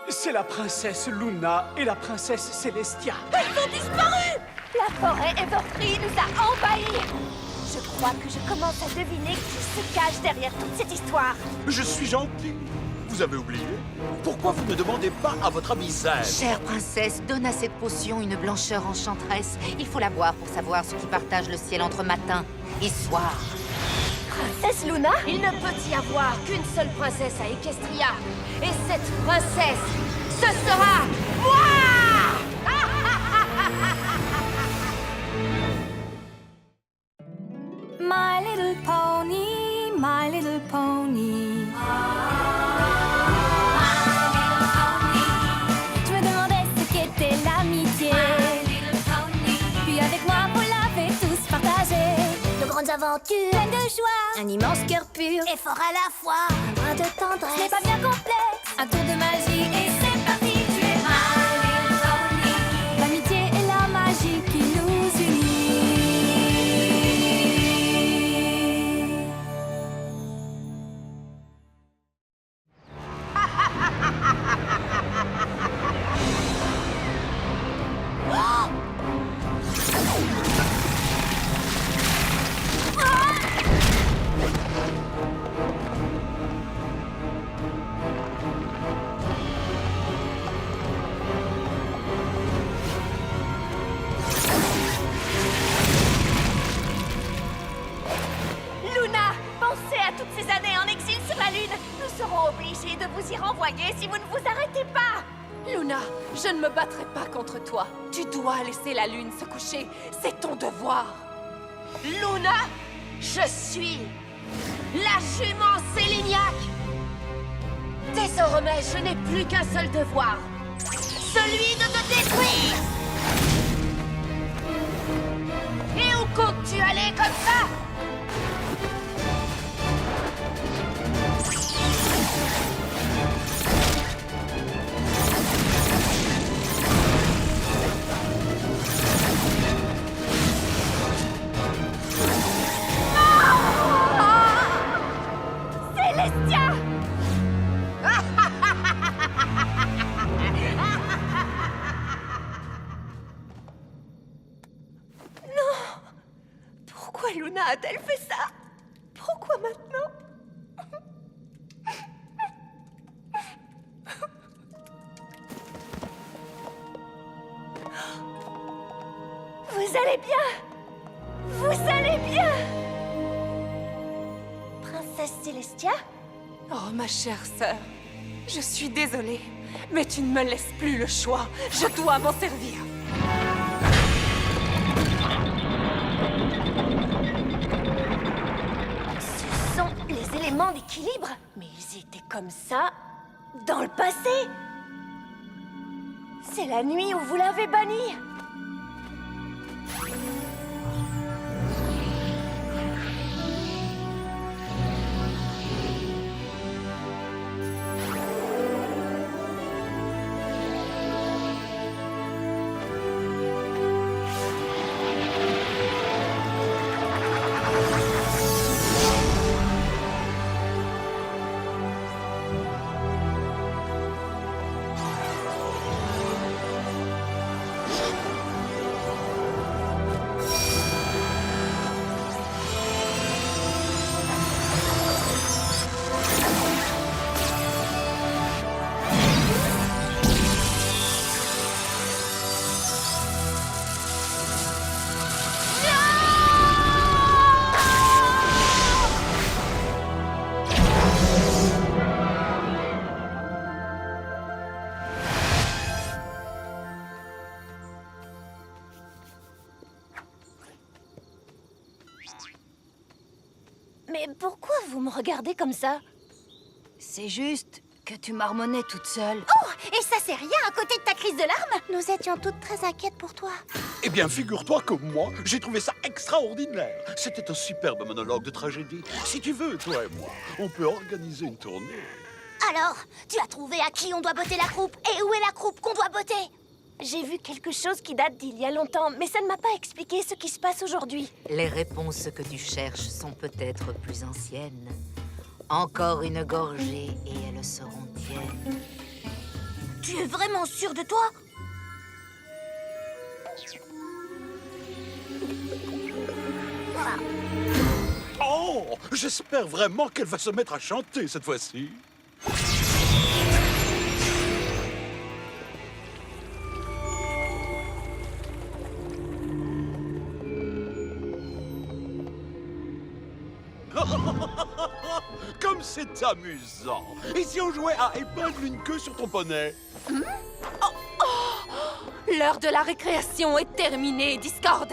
C'est la princesse Luna et la princesse Celestia. Elles ont disparu! La forêt Everfree nous a envahis! Je crois que je commence à deviner qui se cache derrière toute cette histoire. Je suis gentil. Vous avez oublié? Pourquoi vous ne demandez pas à votre amie Zen? Chère princesse, donne à cette potion une blancheur enchanteresse. Il faut la boire pour savoir ce qui partage le ciel entre matin et soir. Princesse Luna? Il ne peut y avoir qu'une seule princesse à Equestria. Et cette princesse, ce sera moi! My little pony, my little pony. Je me demandais ce qu'était l'amitié. Puis avec moi, vous l'avez tous partagé. De grandes aventures, Pleine de joie, un immense cœur pur, et fort à la fois. un brin de tendresse. Ce n'est pas bien complexe, un tour de magie et c'est parti. Tu es my little pony. L'amitié et la magie qui nous unit. Luna, pensez à toutes ces années en exil sur la Lune. Nous serons obligés de vous y renvoyer si vous ne vous arrêtez pas. Luna, je ne me battrai pas contre toi. Tu dois laisser la lune se coucher. C'est ton devoir. Luna, je suis la jument Séléniaque. Désormais, je n'ai plus qu'un seul devoir. Celui de te détruire. Et où comptes-tu aller comme ça? Celestia! Pourquoi Luna a-t-elle fait ça? Pourquoi maintenant? Vous allez bien? Vous allez bien? Princesse Celestia? Oh, ma chère sœur, je suis désolée, mais tu ne me laisses plus le choix. Je dois m'en servir. Ce sont les éléments d'équilibre. Mais ils étaient comme ça dans le passé. C'est la nuit où vous l'avez banni. Mais pourquoi vous me regardez comme ça? C'est juste que tu marmonnais toute seule. Oh, et ça c'est rien à côté de ta crise de larmes? Nous étions toutes très inquiètes pour toi. Eh bien, figure-toi que moi, j'ai trouvé ça extraordinaire. C'était un superbe monologue de tragédie. Si tu veux, toi et moi, on peut organiser une tournée. Alors, tu as trouvé à qui on doit botter la croupe? Et où est la croupe qu'on doit botter? J'ai vu quelque chose qui date d'il y a longtemps, mais ça ne m'a pas expliqué ce qui se passe aujourd'hui. Les réponses que tu cherches sont peut-être plus anciennes. Encore une gorgée et elles seront tiennes. Tu es vraiment sûr de toi? Oh, j'espère vraiment qu'elle va se mettre à chanter cette fois-ci. Comme c'est amusant. Et si on jouait à épingle une queue sur ton poney? L'heure de la récréation est terminée, Discord.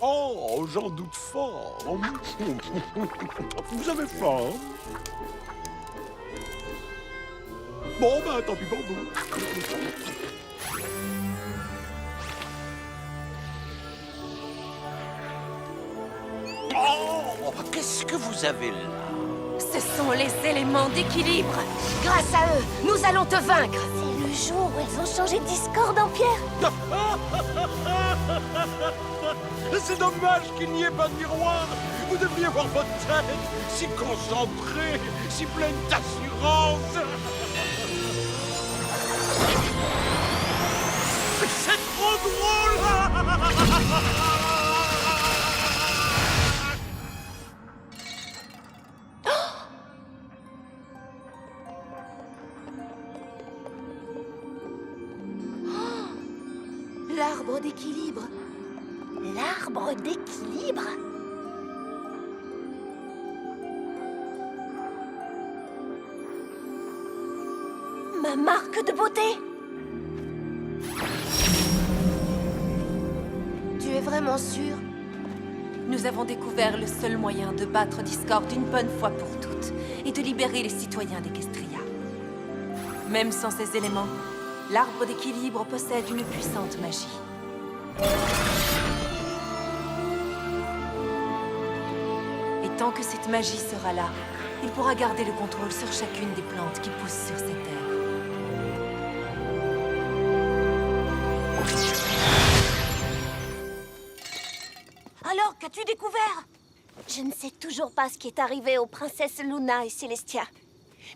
Oh, j'en doute fort. Vous avez faim? Bon, ben, tant pis pour vous. Oh, qu'est-ce que vous avez là? Ce sont les éléments d'équilibre. Grâce à eux, nous allons te vaincre. C'est le jour où elles ont changé Discord en pierre. C'est dommage qu'il n'y ait pas de miroir. Vous devriez voir votre tête, si concentrée, si pleine d'assurance. C'est trop drôle. L'arbre d'équilibre. L'arbre d'équilibre? Ma marque de beauté? Tu es vraiment sûr? Nous avons découvert le seul moyen de battre Discord une bonne fois pour toutes et de libérer les citoyens d'Equestria. Même sans ces éléments, l'arbre d'équilibre possède une puissante magie. Et tant que cette magie sera là, il pourra garder le contrôle sur chacune des plantes qui poussent sur cette terre. Alors, qu'as-tu découvert? Je ne sais toujours pas ce qui est arrivé aux princesses Luna et Celestia.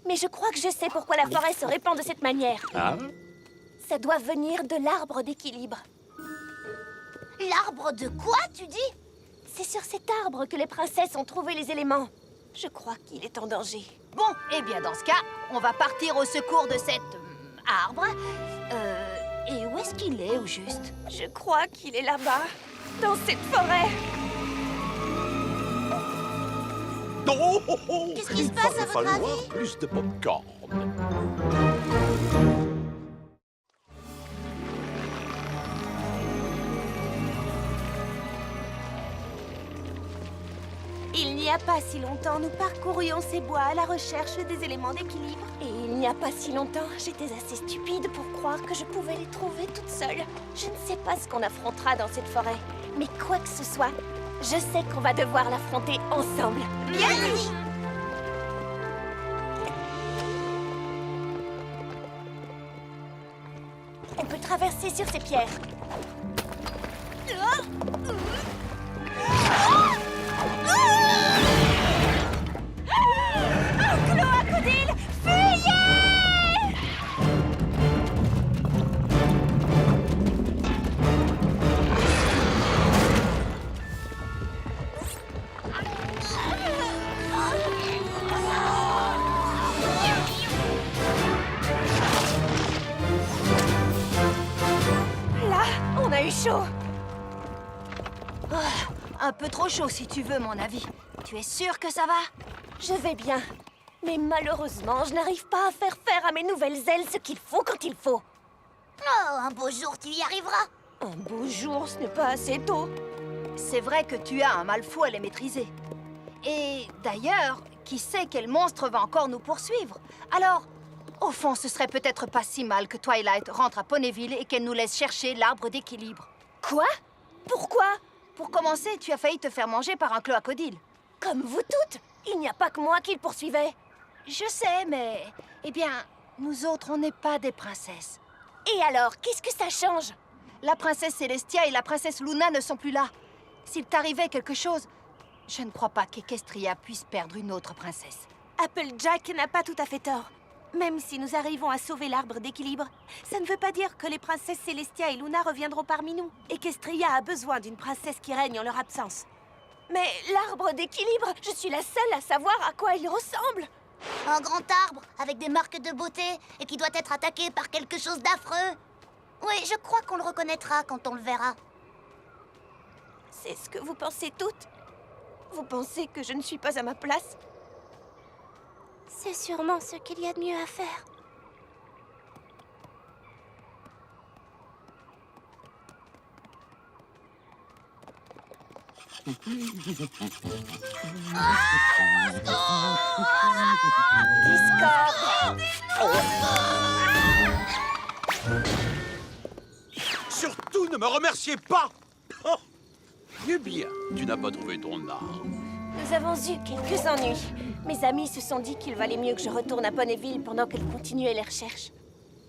Mais je crois que je sais pourquoi la forêt se répand de cette manière. Ah? Ça doit venir de l'arbre d'équilibre. L'arbre de quoi, tu dis? C'est sur cet arbre que les princesses ont trouvé les éléments. Je crois qu'il est en danger. Bon, eh bien dans ce cas, on va partir au secours de cet arbre. Et où est-ce qu'il est, au juste? Je crois qu'il est là-bas, dans cette forêt. Oh, oh, oh. Qu'est-ce qui se Il passe, va à votre falloir avis? plus de popcorn. Il n'y a pas si longtemps, nous parcourions ces bois à la recherche des éléments d'équilibre. Et il n'y a pas si longtemps, j'étais assez stupide pour croire que je pouvais les trouver toute seule. Je ne sais pas ce qu'on affrontera dans cette forêt, mais quoi que ce soit, je sais qu'on va devoir l'affronter ensemble. Bien dit! On peut traverser sur ces pierres. Un cloacodile! Fuyez! Là, on a eu chaud. Un peu trop chaud, si tu veux, mon avis. Tu es sûr que ça va? Je vais bien. Mais malheureusement, je n'arrive pas à faire faire à mes nouvelles ailes ce qu'il faut quand il faut. Oh, un beau jour, tu y arriveras. Un beau jour, ce n'est pas assez tôt. C'est vrai que tu as un mal fou à les maîtriser. Et d'ailleurs, qui sait quel monstre va encore nous poursuivre? Alors, au fond, ce serait peut-être pas si mal que Twilight rentre à Ponyville et qu'elle nous laisse chercher l'arbre d'équilibre. Quoi? Pourquoi? Pour commencer, tu as failli te faire manger par un cloacodile. Comme vous toutes, il n'y a pas que moi qui le poursuivais. Je sais, mais... Eh bien, nous autres, on n'est pas des princesses. Et alors, qu'est-ce que ça change? La princesse Celestia et la princesse Luna ne sont plus là. S'il t'arrivait quelque chose, je ne crois pas qu'Equestria puisse perdre une autre princesse. Applejack n'a pas tout à fait tort. Même si nous arrivons à sauver l'arbre d'équilibre, ça ne veut pas dire que les princesses Celestia et Luna reviendront parmi nous. Equestria a besoin d'une princesse qui règne en leur absence. Mais l'arbre d'équilibre, je suis la seule à savoir à quoi il ressemble. Un grand arbre avec des marques de beauté et qui doit être attaqué par quelque chose d'affreux. Oui, je crois qu'on le reconnaîtra quand on le verra. C'est ce que vous pensez toutes? Vous pensez que je ne suis pas à ma place? C'est sûrement ce qu'il y a de mieux à faire. Discord! Surtout, ne me remerciez pas! Oh. Eh bien, tu n'as pas trouvé ton arbre. Nous avons eu quelques ennuis. Mes amis se sont dit qu'il valait mieux que je retourne à Ponyville pendant qu'elles continuaient les recherches.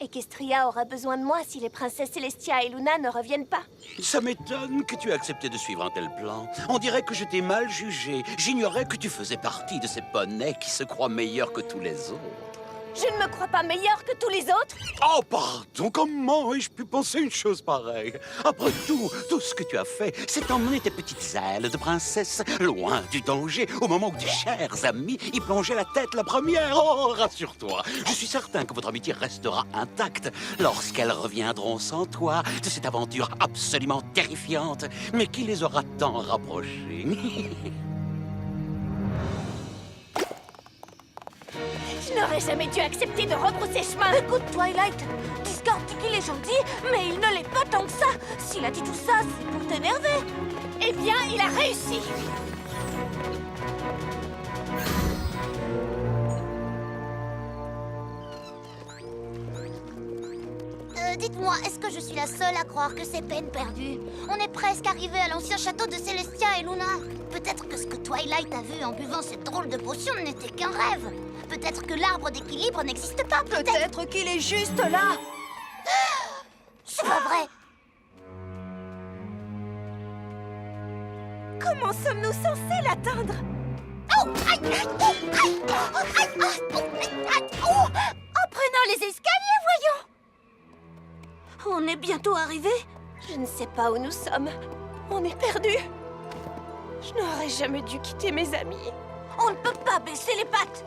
Equestria aura besoin de moi si les princesses Celestia et Luna ne reviennent pas. Ça m'étonne que tu aies accepté de suivre un tel plan. On dirait que je t'ai mal jugé. J'ignorais que tu faisais partie de ces poneys qui se croient meilleurs que tous les autres. Je ne me crois pas meilleure que tous les autres. Oh, pardon, comment ai-je pu penser une chose pareille? Après tout ce que tu as fait, c'est emmener tes petites ailes de princesse loin du danger, au moment où tes chers amis y plongeaient la tête la première. Oh, rassure-toi, je suis certain que votre amitié restera intacte lorsqu'elles reviendront sans toi de cette aventure absolument terrifiante, mais qui les aura tant rapprochées. Je n'aurais jamais dû accepter de rebrousser chemin. Écoute, Twilight, Discord dit qu'il est gentil, mais il ne l'est pas tant que ça. S'il a dit tout ça, c'est pour t'énerver. Eh bien, il a réussi. Dites-moi, est-ce que je suis la seule à croire que c'est peine perdue? On est presque arrivé à l'ancien château de Celestia et Luna. Peut-être que ce que Twilight a vu en buvant cette drôle de potion n'était qu'un rêve. Peut-être que l'arbre d'équilibre n'existe pas, Peut-être qu'il est juste là. C'est pas vrai. Comment sommes-nous censés l'atteindre? Oh, aïe, aïe, oh, aïe, oh, aïe, aïe, oh, aïe, oh. En prenant les escaliers, voyons. On est bientôt arrivé. Je ne sais pas où nous sommes. On est perdus. Je n'aurais jamais dû quitter mes amis. On ne peut pas baisser les pattes.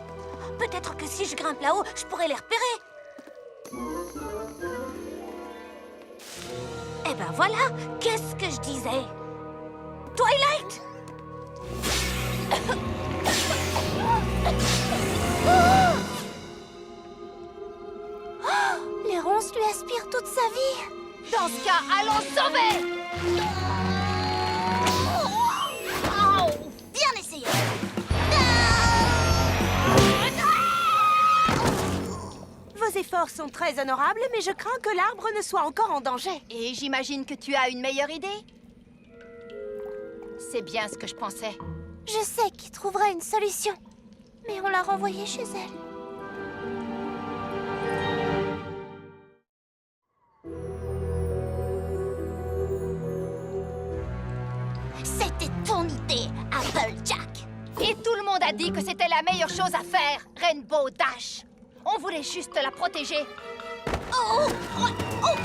Peut-être que si je grimpe là-haut, je pourrais les repérer. Eh ben voilà, qu'est-ce que je disais? Twilight! Les ronces lui aspirent toute sa vie. Dans ce cas, allons sauver. Oh, bien essayé. Vos efforts sont très honorables, mais je crains que l'arbre ne soit encore en danger. Et j'imagine que tu as une meilleure idée? C'est bien ce que je pensais. Je sais qu'il trouverait une solution, mais on l'a renvoyé chez elle. C'était ton idée, Applejack. Et tout le monde a dit que c'était la meilleure chose à faire, Rainbow Dash. On voulait juste la protéger. Oh, oh, oh, oh.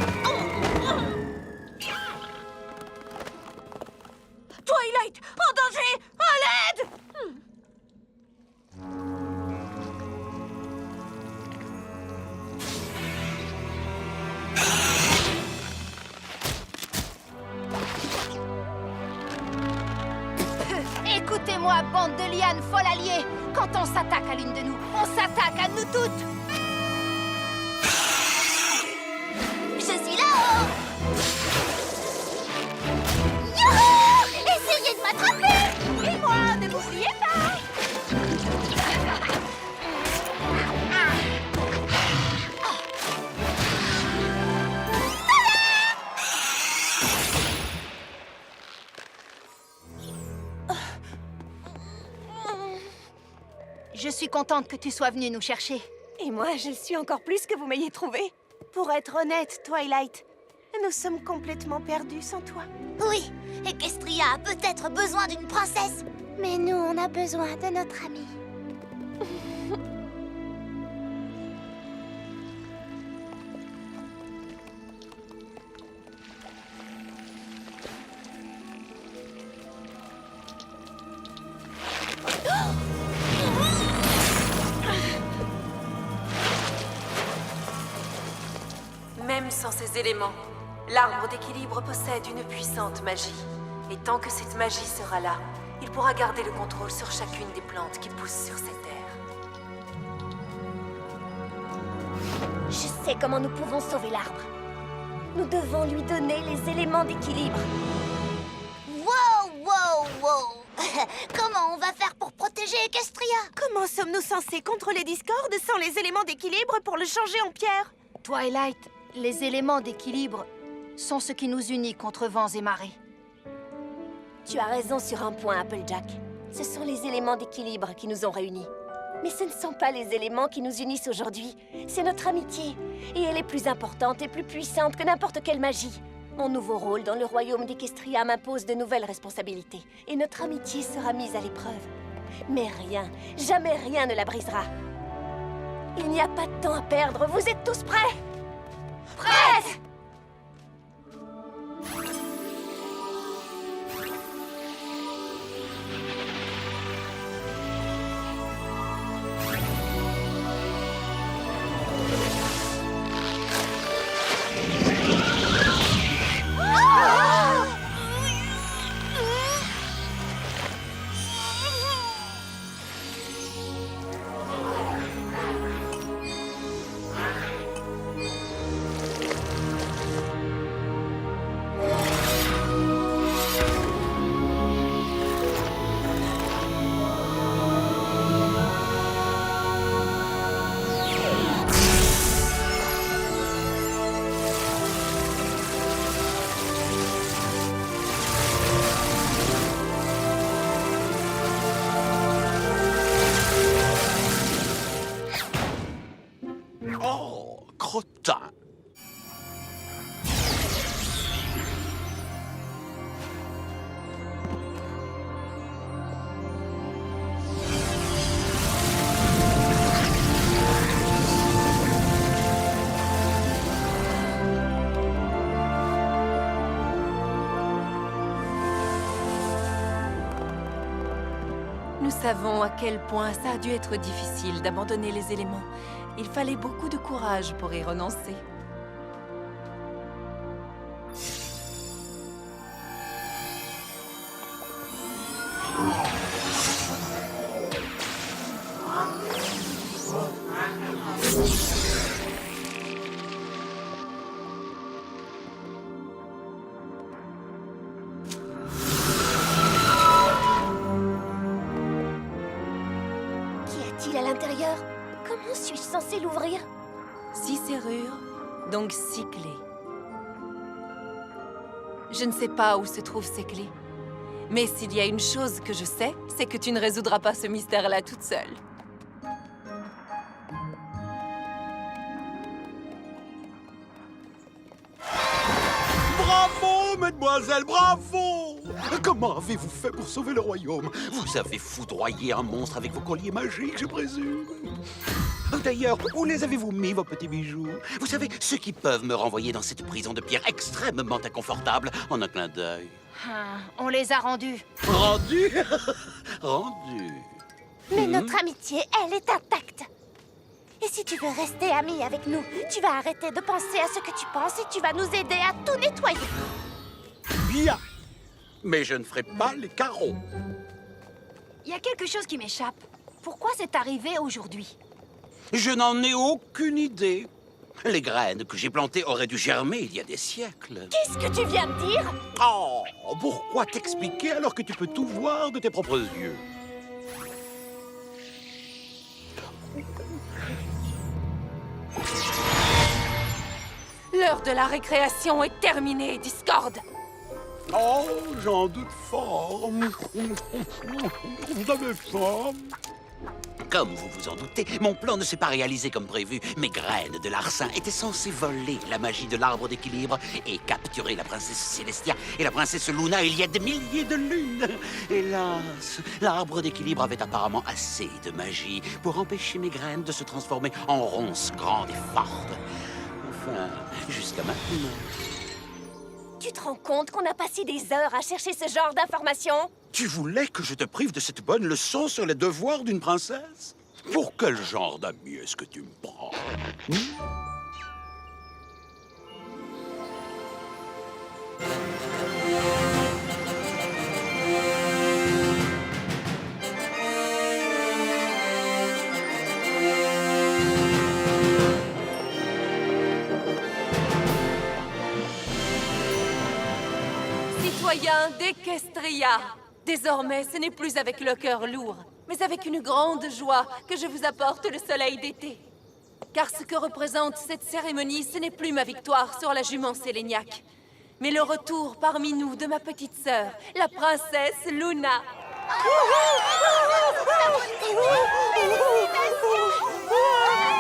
Twilight, en danger! À l'aide! Écoutez-moi, bande de lianes folles alliées. Quand on s'attaque à l'une de nous, on s'attaque à nous toutes. Je suis là. Youhou! Essayez de m'attraper. Et moi, ne m'oubliez pas. Je suis contente que tu sois venue nous chercher. Et moi, je suis encore plus que vous m'ayez trouvé. Pour être honnête, Twilight, nous sommes complètement perdus sans toi. Oui, Equestria a peut-être besoin d'une princesse, mais nous, on a besoin de notre amie. même sans ces éléments, l'arbre d'équilibre possède une puissante magie. Et tant que cette magie sera là, il pourra garder le contrôle sur chacune des plantes qui poussent sur cette terre. Je sais comment nous pouvons sauver l'arbre. Nous devons lui donner les éléments d'équilibre. Wow, wow, wow. Comment on va faire pour protéger Equestria? Comment sommes-nous censés contrôler Discord sans les éléments d'équilibre pour le changer en pierre? Twilight, les éléments d'équilibre sont ce qui nous unit contre vents et marées. Tu as raison sur un point, Applejack. Ce sont les éléments d'équilibre qui nous ont réunis. Mais ce ne sont pas les éléments qui nous unissent aujourd'hui. C'est notre amitié. Et elle est plus importante et plus puissante que n'importe quelle magie. Mon nouveau rôle dans le royaume d'Equestria m'impose de nouvelles responsabilités. Et notre amitié sera mise à l'épreuve. Mais rien, jamais rien ne la brisera. Il n'y a pas de temps à perdre. Vous êtes tous prêts? Prêts! Oh, crottin! Nous savons à quel point ça a dû être difficile d'abandonner les éléments. Il fallait beaucoup de courage pour y renoncer. Qu'y a-t-il à l'intérieur? Comment suis-je censée l'ouvrir? 6 serrures, donc 6 clés. Je ne sais pas où se trouvent ces clés. Mais s'il y a une chose que je sais, c'est que tu ne résoudras pas ce mystère-là toute seule. Bravo, mademoiselle, bravo! Comment avez-vous fait pour sauver le royaume? Vous avez foudroyé un monstre avec vos colliers magiques, je présume. D'ailleurs, où les avez-vous mis, vos petits bijoux? Vous savez, ceux qui peuvent me renvoyer dans cette prison de pierre extrêmement inconfortable en un clin d'œil. Ah, on les a rendus. Rendu? Rendu. Mais notre amitié, elle est intacte. Et si tu veux rester amie avec nous, tu vas arrêter de penser à ce que tu penses et tu vas nous aider à tout nettoyer. Bien. Mais je ne ferai pas les carreaux. Il y a quelque chose qui m'échappe. Pourquoi c'est arrivé aujourd'hui? Je n'en ai aucune idée. Les graines que j'ai plantées auraient dû germer il y a des siècles. Qu'est-ce que tu viens de dire? Oh, pourquoi t'expliquer alors que tu peux tout voir de tes propres yeux? L'heure de la récréation est terminée, Discord. Oh, j'en doute fort. Vous avez faim? Comme vous vous en doutez, mon plan ne s'est pas réalisé comme prévu. Mes graines de larcin étaient censées voler la magie de l'arbre d'équilibre et capturer la princesse Célestia et la princesse Luna il y a des milliers de lunes. Hélas, l'arbre d'équilibre avait apparemment assez de magie pour empêcher mes graines de se transformer en ronces grandes et fortes. Enfin, jusqu'à maintenant. Tu te rends compte qu'on a passé des heures à chercher ce genre d'informations? Tu voulais que je te prive de cette bonne leçon sur les devoirs d'une princesse? Pour quel genre d'ami est-ce que tu me prends? Citoyens d'Equestria, désormais ce n'est plus avec le cœur lourd, mais avec une grande joie que je vous apporte le soleil d'été. Car ce que représente cette cérémonie, ce n'est plus ma victoire sur la jument Séléniaque, mais le retour parmi nous de ma petite sœur, la princesse Luna. Félicitations!